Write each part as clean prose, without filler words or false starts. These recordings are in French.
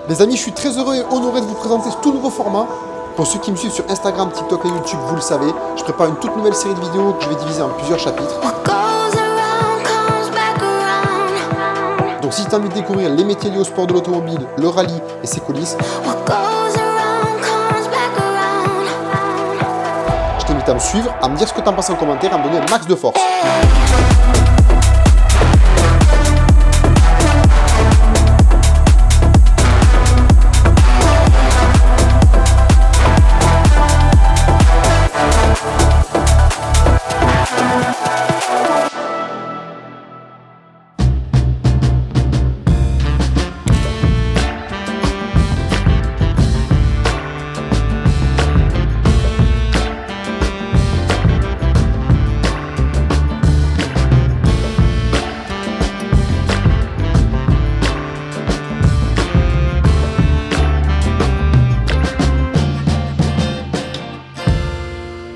Les amis, je suis très heureux et honoré de vous présenter ce tout nouveau format. Pour ceux qui me suivent sur Instagram, TikTok et YouTube, vous le savez, je prépare une toute nouvelle série de vidéos que je vais diviser en plusieurs chapitres. Donc si tu as envie de découvrir les métiers liés au sport de l'automobile, le rallye et ses coulisses, je t'invite à me suivre, à me dire ce que tu en penses en commentaire, à me donner un max de force.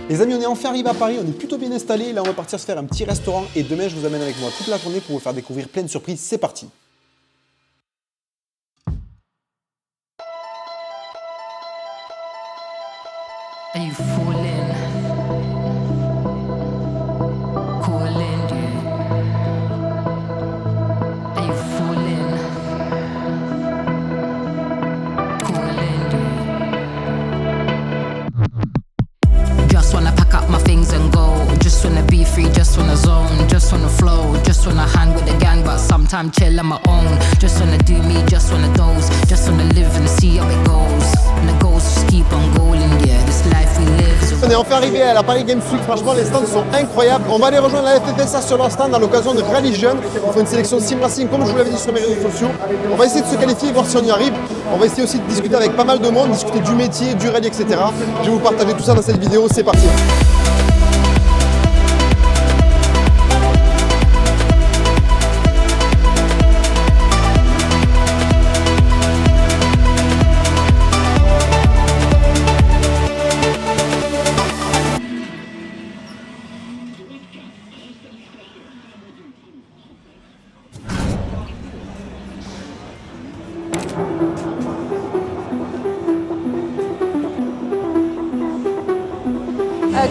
Les amis, on est enfin arrivé à Paris, on est plutôt bien installé. Là, on va partir se faire un petit restaurant et demain, je vous amène avec moi toute la journée pour vous faire découvrir plein de surprises. C'est parti! Are you falling? Calling you? Are you falling? Calling you? Just wanna pack up my things and go. Just wanna be free, just wanna zone. Just wanna flow, just wanna hang with the gang, but sometimes chill on my own. Just wanna do me, just wanna doze. Just wanna live and see how it goes. And the goals just keep on going, yeah. This life we live. On est enfin arrivé à la Paris Games Week, franchement les stands sont incroyables. On va aller rejoindre la FFSA sur leur stand à l'occasion de Rally Jeune. Ils font une sélection Sim Racing comme je vous l'avais dit sur mes réseaux sociaux. On va essayer de se qualifier, voir si on y arrive. On va essayer aussi de discuter avec pas mal de monde, discuter du métier, du rallye, etc. Je vais vous partager tout ça dans cette vidéo, c'est parti.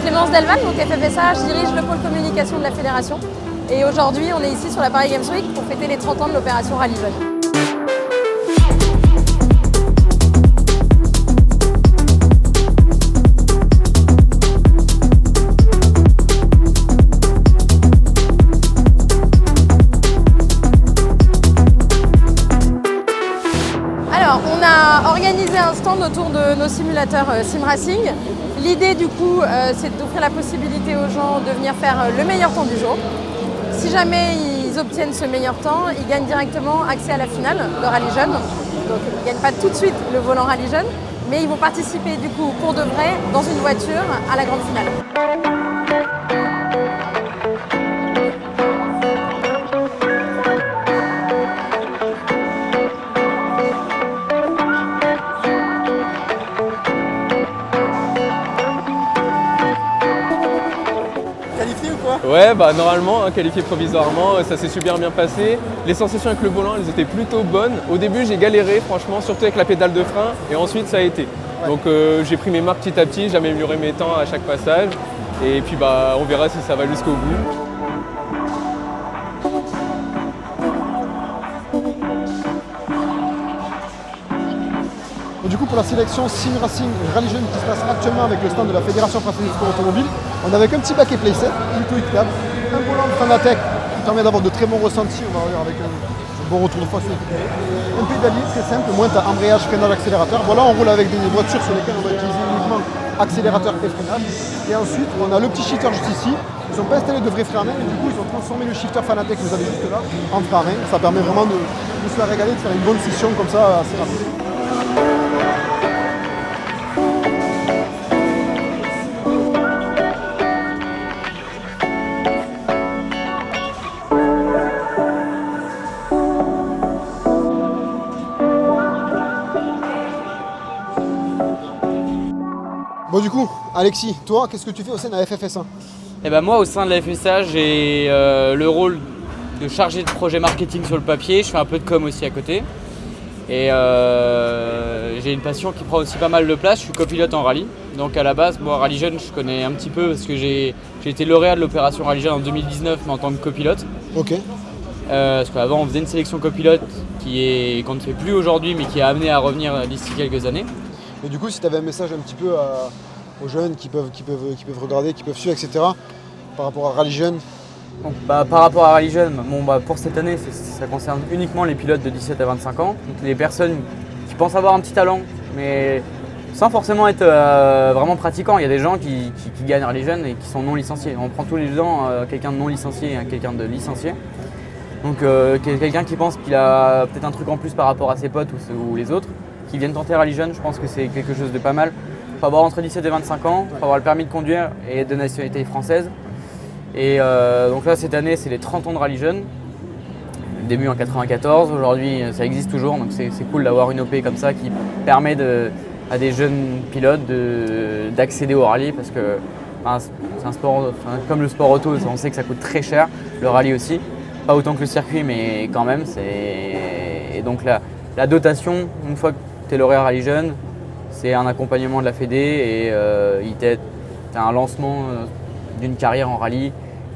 Clémence Delval, donc FFSA, je dirige le pôle communication de la fédération. Et aujourd'hui, on est ici sur la Paris Games Week pour fêter les 30 ans de l'opération Rally Jeune. Alors, on a organisé un stand autour de nos simulateurs Sim Racing. L'idée du coup, c'est d'offrir la possibilité aux gens de venir faire le meilleur temps du jour. Si jamais ils obtiennent ce meilleur temps, ils gagnent directement accès à la finale de Rally Jeune. Donc ils ne gagnent pas tout de suite le volant Rally Jeune, mais ils vont participer du coup pour de vrai dans une voiture à la grande finale. Ouais, bah normalement, qualifié provisoirement, ça s'est super bien passé. Les sensations avec le volant, elles étaient plutôt bonnes. Au début, j'ai galéré, franchement, surtout avec la pédale de frein, et ensuite ça a été. Ouais. Donc j'ai pris mes marques petit à petit, j'ai amélioré mes temps à chaque passage, et puis bah on verra si ça va jusqu'au bout. Du coup, pour la sélection Sim Racing Rally Jeune qui se passe actuellement avec le stand de la Fédération française du sport automobile, on avait un petit baquet playset, plutôt équitable, un volant de Fanatec qui permet d'avoir de très bons ressentis, on va dire avec un bon retour de force, un pédalier très simple, moins t'as embrayage, freinage, accélérateur. Voilà, on roule avec des voitures sur lesquelles on va utiliser uniquement accélérateur et freinage. Et ensuite, on a le petit shifter juste ici. Ils n'ont pas installé de vrai frein à main, mais du coup, ils ont transformé le shifter Fanatec que vous avez juste là en frein à main. Ça permet vraiment de se la régaler, de faire une bonne session comme ça assez rapide. Bon du coup, Alexis, toi, qu'est-ce que tu fais au sein de la FFSA? Eh ben moi, au sein de la FFSA, j'ai le rôle de chargé de projet marketing sur le papier. Je fais un peu de com aussi à côté. Et j'ai une passion qui prend aussi pas mal de place. Je suis copilote en rallye. Donc à la base, moi, Rallye Jeune, je connais un petit peu parce que j'ai été lauréat de l'opération Rallye Jeune en 2019, mais en tant que copilote. Ok. Parce qu'avant, on faisait une sélection copilote qu'on ne fait plus aujourd'hui, mais qui est amenée à revenir d'ici quelques années. Et du coup, si tu avais un message un petit peu aux jeunes qui peuvent regarder, qui peuvent suivre, etc., par rapport à Rallye Jeune. Donc, par rapport à Rallye Jeune, pour cette année, ça concerne uniquement les pilotes de 17 à 25 ans. Donc les personnes qui pensent avoir un petit talent, mais sans forcément être vraiment pratiquants. Il y a des gens qui gagnent Rallye Jeune et qui sont non licenciés. On prend tous les ans quelqu'un de non licencié et quelqu'un de licencié. Donc quelqu'un qui pense qu'il a peut-être un truc en plus par rapport à ses potes ou les autres, qui viennent tenter Rallye Jeune, je pense que c'est quelque chose de pas mal. Il faut avoir entre 17 et 25 ans, il faut avoir le permis de conduire et être de nationalité française. Et donc là, cette année, c'est les 30 ans de Rallye Jeune. Début en 94, aujourd'hui ça existe toujours, donc c'est cool d'avoir une OP comme ça qui permet à des jeunes pilotes d'accéder au rallye parce que c'est un sport, comme le sport auto, on sait que ça coûte très cher, le rallye aussi. Pas autant que le circuit, mais quand même. Et donc la dotation, une fois que tu es lauréat Rallye Jeune, c'est un accompagnement de la Fédé et il t'aide. Tu as un lancement d'une carrière en rallye.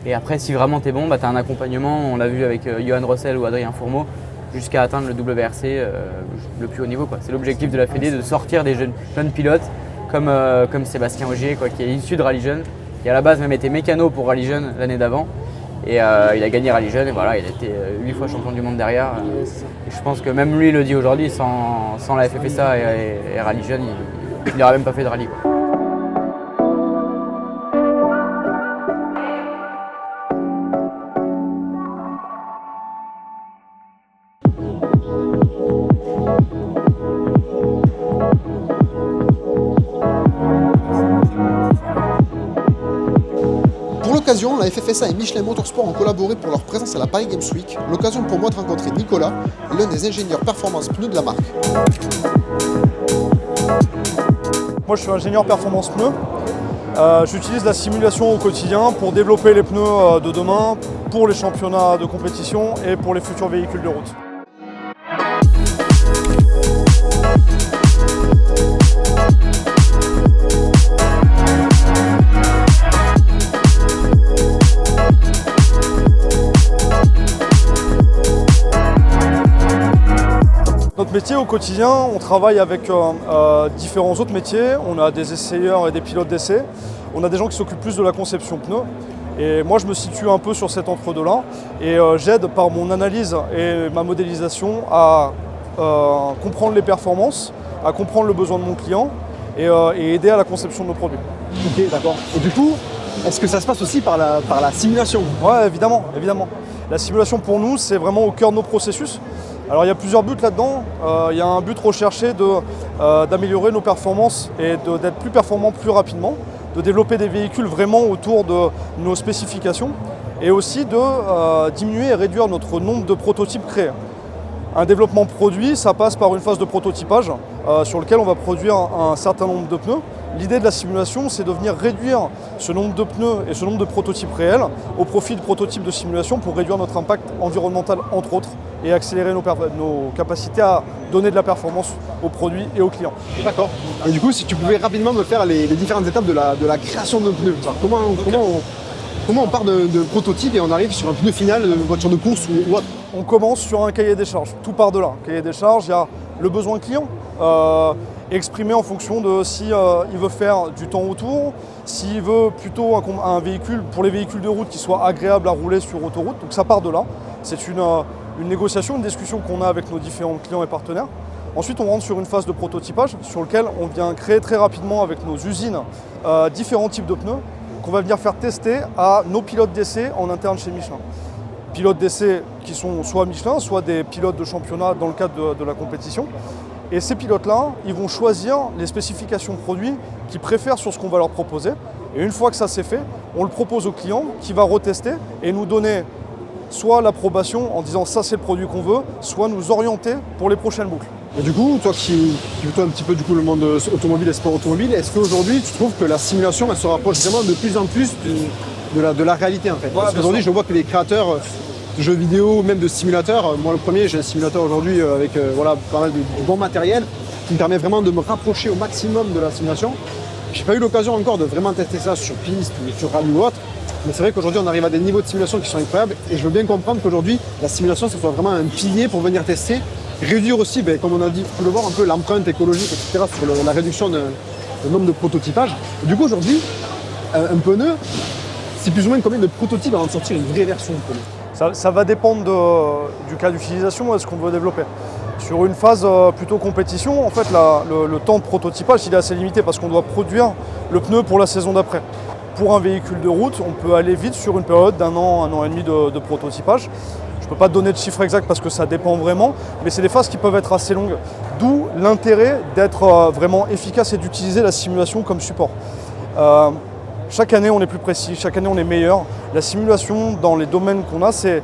Et après, si vraiment tu es bon, tu as un accompagnement, on l'a vu avec Johan Rossel ou Adrien Fourmeau, jusqu'à atteindre le WRC le plus haut niveau. C'est l'objectif de la Fédé, de sortir des jeunes pilotes comme Sébastien Ogier, qui est issu de Rallye Jeune, qui à la base même était mécano pour Rallye Jeune l'année d'avant. Et il a gagné Rallye Jeune et voilà, il a été 8 fois champion du monde derrière. Et je pense que même lui le dit aujourd'hui, sans la FFSA et Rallye Jeune, il n'aurait même pas fait de rallye. La FFSA et Michelin Motorsport ont collaboré pour leur présence à la Paris Games Week. L'occasion pour moi de rencontrer Nicolas, l'un des ingénieurs performance pneus de la marque. Moi je suis ingénieur performance pneus. J'utilise la simulation au quotidien pour développer les pneus de demain, pour les championnats de compétition et pour les futurs véhicules de route. Notre métier au quotidien, on travaille avec différents autres métiers. On a des essayeurs et des pilotes d'essai. On a des gens qui s'occupent plus de la conception pneus. Et moi, je me situe un peu sur cet entre-deux-là. Et j'aide par mon analyse et ma modélisation à comprendre les performances, à comprendre le besoin de mon client et aider à la conception de nos produits. Ok, d'accord. Et du coup, est-ce que ça se passe aussi par la simulation? Ouais, évidemment. La simulation pour nous, c'est vraiment au cœur de nos processus. Alors il y a plusieurs buts là-dedans. Il y a un but recherché d'améliorer nos performances et d'être plus performants plus rapidement, de développer des véhicules vraiment autour de nos spécifications et aussi de diminuer et réduire notre nombre de prototypes créés. Un développement produit, ça passe par une phase de prototypage sur lequel on va produire un certain nombre de pneus. L'idée de la simulation, c'est de venir réduire ce nombre de pneus et ce nombre de prototypes réels au profit de prototypes de simulation pour réduire notre impact environnemental, entre autres, et accélérer nos capacités à donner de la performance aux produits et aux clients. D'accord. Et du coup, si tu pouvais rapidement me faire les différentes étapes de la création de pneus. Comment on part de prototype et on arrive sur un pneu final de voiture de course ou autre? On commence sur un cahier des charges. Tout part de là. Cahier des charges, il y a le besoin client. Exprimé en fonction de si il veut faire du temps autour, s'il veut plutôt un véhicule pour les véhicules de route qui soit agréable à rouler sur autoroute. Donc ça part de là. C'est une négociation, une discussion qu'on a avec nos différents clients et partenaires. Ensuite, on rentre sur une phase de prototypage sur lequel on vient créer très rapidement avec nos usines différents types de pneus qu'on va venir faire tester à nos pilotes d'essai en interne chez Michelin. Pilotes d'essai qui sont soit Michelin, soit des pilotes de championnat dans le cadre de la compétition. Et ces pilotes-là, ils vont choisir les spécifications produits qu'ils préfèrent sur ce qu'on va leur proposer. Et une fois que ça c'est fait, on le propose au client qui va retester et nous donner soit l'approbation en disant ça c'est le produit qu'on veut, soit nous orienter pour les prochaines boucles. Et du coup, toi qui côtoies un petit peu le monde automobile et sport automobile, est-ce qu'aujourd'hui tu trouves que la simulation elle se rapproche vraiment de plus en plus de la réalité en fait? Parce qu'aujourd'hui je vois que les créateurs de jeux vidéo, même de simulateurs, moi le premier j'ai un simulateur aujourd'hui avec pas mal de bon matériel, qui me permet vraiment de me rapprocher au maximum de la simulation. Je n'ai pas eu l'occasion encore de vraiment tester ça sur piste ou sur rallye ou autre, mais c'est vrai qu'aujourd'hui on arrive à des niveaux de simulation qui sont incroyables et je veux bien comprendre qu'aujourd'hui la simulation ce soit vraiment un pilier pour venir tester, réduire aussi, comme on a dit, on peut le voir un peu l'empreinte écologique, etc. sur la réduction du nombre de prototypages. Et du coup aujourd'hui, un pneu, c'est plus ou moins combien de prototypes avant de sortir une vraie version de pneu? Ça va dépendre du cas d'utilisation et de ce qu'on veut développer. Sur une phase plutôt compétition, en fait, le temps de prototypage il est assez limité parce qu'on doit produire le pneu pour la saison d'après. Pour un véhicule de route, on peut aller vite sur une période d'un an et demi de prototypage. Je ne peux pas te donner de chiffre exact parce que ça dépend vraiment, mais c'est des phases qui peuvent être assez longues. D'où l'intérêt d'être vraiment efficace et d'utiliser la simulation comme support. Chaque année, on est plus précis, chaque année, on est meilleur. La simulation, dans les domaines qu'on a, c'est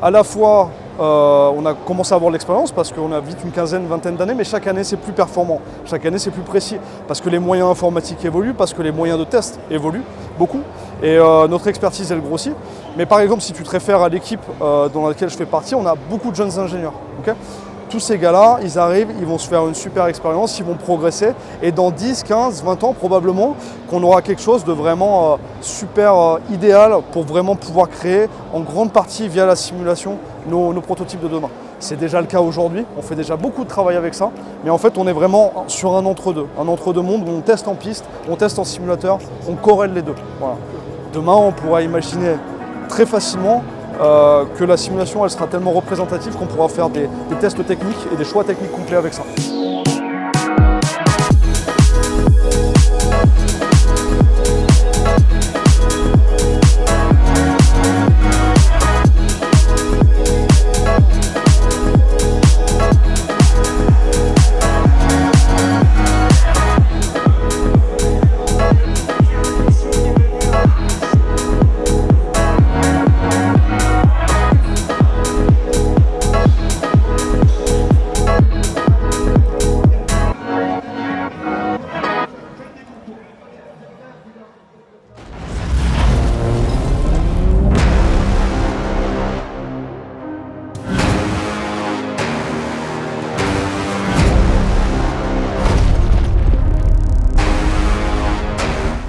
à la fois, on a commencé à avoir de l'expérience parce qu'on a vite une quinzaine, vingtaine d'années, mais chaque année, c'est plus performant. Chaque année, c'est plus précis parce que les moyens informatiques évoluent, parce que les moyens de test évoluent beaucoup. Et notre expertise, elle grossit. Mais par exemple, si tu te réfères à l'équipe dans laquelle je fais partie, on a beaucoup de jeunes ingénieurs. Okay, tous ces gars-là, ils arrivent, ils vont se faire une super expérience, ils vont progresser. Et dans 10, 15, 20 ans, probablement, qu'on aura quelque chose de vraiment super idéal pour vraiment pouvoir créer en grande partie via la simulation nos prototypes de demain. C'est déjà le cas aujourd'hui, on fait déjà beaucoup de travail avec ça. Mais en fait, on est vraiment sur un entre-deux monde où on teste en piste, on teste en simulateur, on corrèle les deux. Voilà. Demain, on pourra imaginer très facilement que la simulation elle sera tellement représentative qu'on pourra faire des tests techniques et des choix techniques complets avec ça.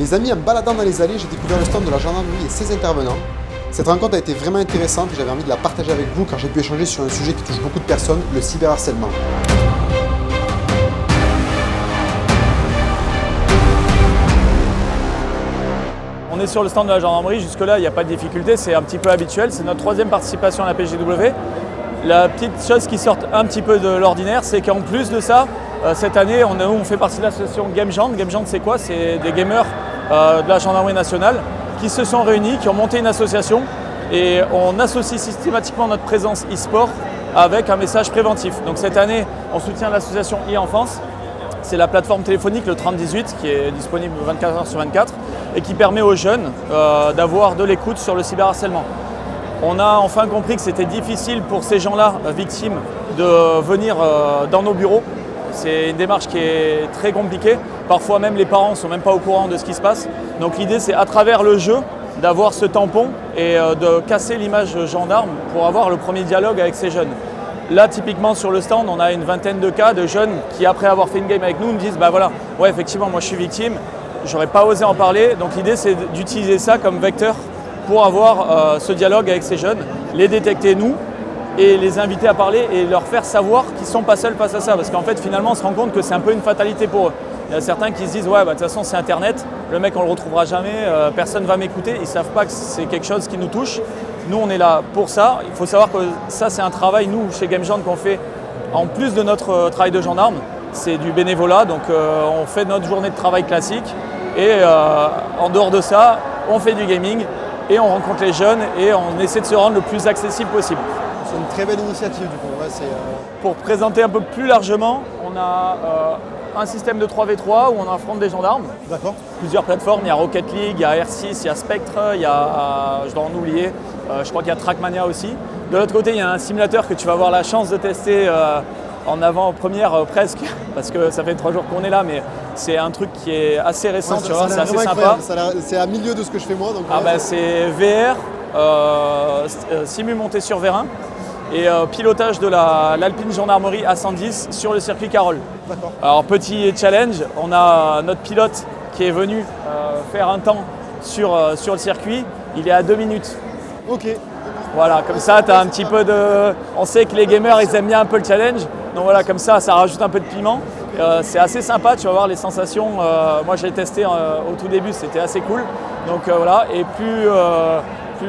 Les amis, en baladant dans les allées, j'ai découvert le stand de la gendarmerie et ses intervenants. Cette rencontre a été vraiment intéressante et j'avais envie de la partager avec vous car j'ai pu échanger sur un sujet qui touche beaucoup de personnes, le cyberharcèlement. On est sur le stand de la gendarmerie, jusque-là il n'y a pas de difficulté, c'est un petit peu habituel, c'est notre troisième participation à la PGW. La petite chose qui sort un petit peu de l'ordinaire, c'est qu'en plus de ça, cette année on fait partie de l'association GameGend. GameGend c'est quoi? C'est des gamers de la gendarmerie nationale qui se sont réunis, qui ont monté une association et on associe systématiquement notre présence e-sport avec un message préventif. Donc cette année on soutient l'association e-enfance. C'est la plateforme téléphonique, le 3018, qui est disponible 24 h sur 24 et qui permet aux jeunes d'avoir de l'écoute sur le cyberharcèlement. On a enfin compris que c'était difficile pour ces gens-là, victimes, de venir dans nos bureaux. C'est une démarche qui est très compliquée. Parfois même les parents ne sont même pas au courant de ce qui se passe. Donc l'idée c'est à travers le jeu d'avoir ce tampon et de casser l'image gendarme pour avoir le premier dialogue avec ces jeunes. Là, typiquement sur le stand, on a une vingtaine de cas de jeunes qui, après avoir fait une game avec nous, nous disent « bah voilà, ouais effectivement, moi je suis victime, j'aurais pas osé en parler ». Donc l'idée c'est d'utiliser ça comme vecteur pour avoir ce dialogue avec ces jeunes, les détecter nous et les inviter à parler et leur faire savoir qu'ils ne sont pas seuls face à ça. Parce qu'en fait, finalement, on se rend compte que c'est un peu une fatalité pour eux. Il y a certains qui se disent « ouais, bah, de toute façon c'est Internet, le mec on le retrouvera jamais, personne ne va m'écouter ». Ils ne savent pas que c'est quelque chose qui nous touche. Nous, on est là pour ça. Il faut savoir que ça, c'est un travail, nous, chez GameGend, qu'on fait en plus de notre travail de gendarme. C'est du bénévolat, donc on fait notre journée de travail classique. Et en dehors de ça, on fait du gaming et on rencontre les jeunes et on essaie de se rendre le plus accessible possible. C'est une très belle initiative, du coup. Ouais, Pour présenter un peu plus largement, on a un système de 3v3 où on affronte des gendarmes. D'accord. Plusieurs plateformes, il y a Rocket League, il y a R6, il y a Spectre, il y a, je dois en oublier, je crois qu'il y a Trackmania aussi. De l'autre côté, il y a un simulateur que tu vas avoir la chance de tester en avant-première presque, parce que ça fait 3 jours qu'on est là, mais c'est un truc qui est assez récent, tu vois, c'est assez sympa. C'est à milieu de ce que je fais moi. Donc, c'est VR, simu monté sur vérin et pilotage de l'Alpine Gendarmerie A110 sur le circuit Carole. D'accord. Alors petit challenge, on a notre pilote qui est venu faire un temps sur le circuit, il est à 2 minutes. Ok. Voilà, comme ça, tu as un petit peu de... On sait que les gamers, ils aiment bien un peu le challenge. Donc voilà, comme ça rajoute un peu de piment. C'est assez sympa, tu vas voir les sensations. Moi, j'ai testé au tout début, c'était assez cool. Donc voilà, et plus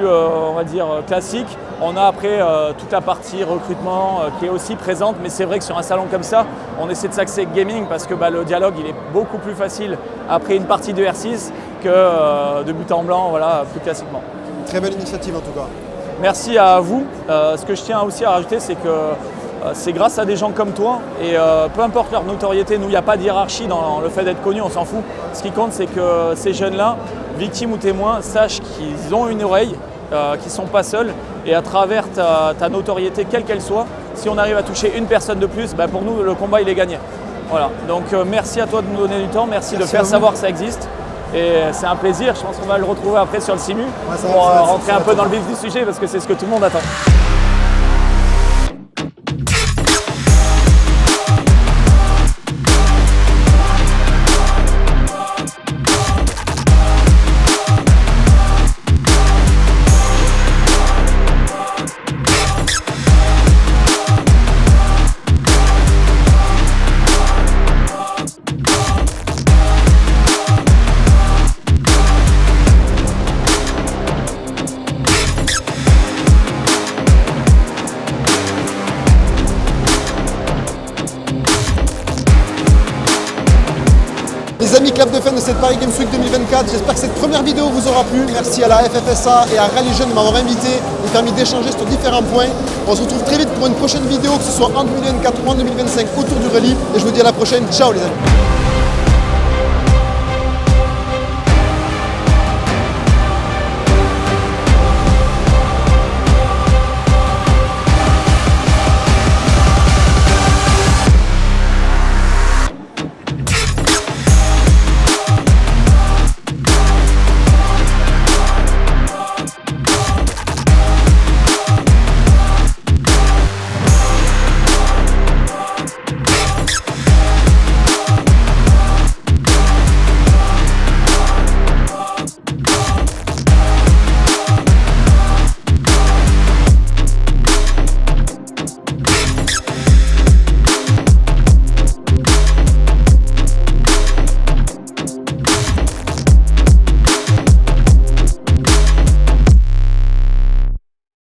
on va dire, classique, on a après toute la partie recrutement qui est aussi présente. Mais c'est vrai que sur un salon comme ça, on essaie de s'axer gaming parce que le dialogue, il est beaucoup plus facile après une partie de R6 que de but en blanc, voilà, plus classiquement. Très belle initiative en tout cas. Merci à vous. Ce que je tiens aussi à rajouter, c'est que c'est grâce à des gens comme toi et peu importe leur notoriété, nous il n'y a pas de hiérarchie dans le fait d'être connu, on s'en fout. Ce qui compte, c'est que ces jeunes-là, victimes ou témoins, sachent qu'ils ont une oreille, qu'ils ne sont pas seuls et à travers ta notoriété, quelle qu'elle soit, si on arrive à toucher une personne de plus, pour nous le combat il est gagné. Voilà. Donc merci à toi de nous donner du temps, merci de faire savoir que ça existe. Et c'est un plaisir, je pense qu'on va le retrouver après sur le Simu pour rentrer un peu dans le vif du sujet parce que c'est ce que tout le monde attend. Les amis, clap de fin de cette Paris Games Week 2024. J'espère que cette première vidéo vous aura plu. Merci à la FFSA et à Rally Jeune de m'avoir invité et permis d'échanger sur différents points. On se retrouve très vite pour une prochaine vidéo, que ce soit en 2024 ou en 2025 autour du rallye. Et je vous dis à la prochaine. Ciao les amis.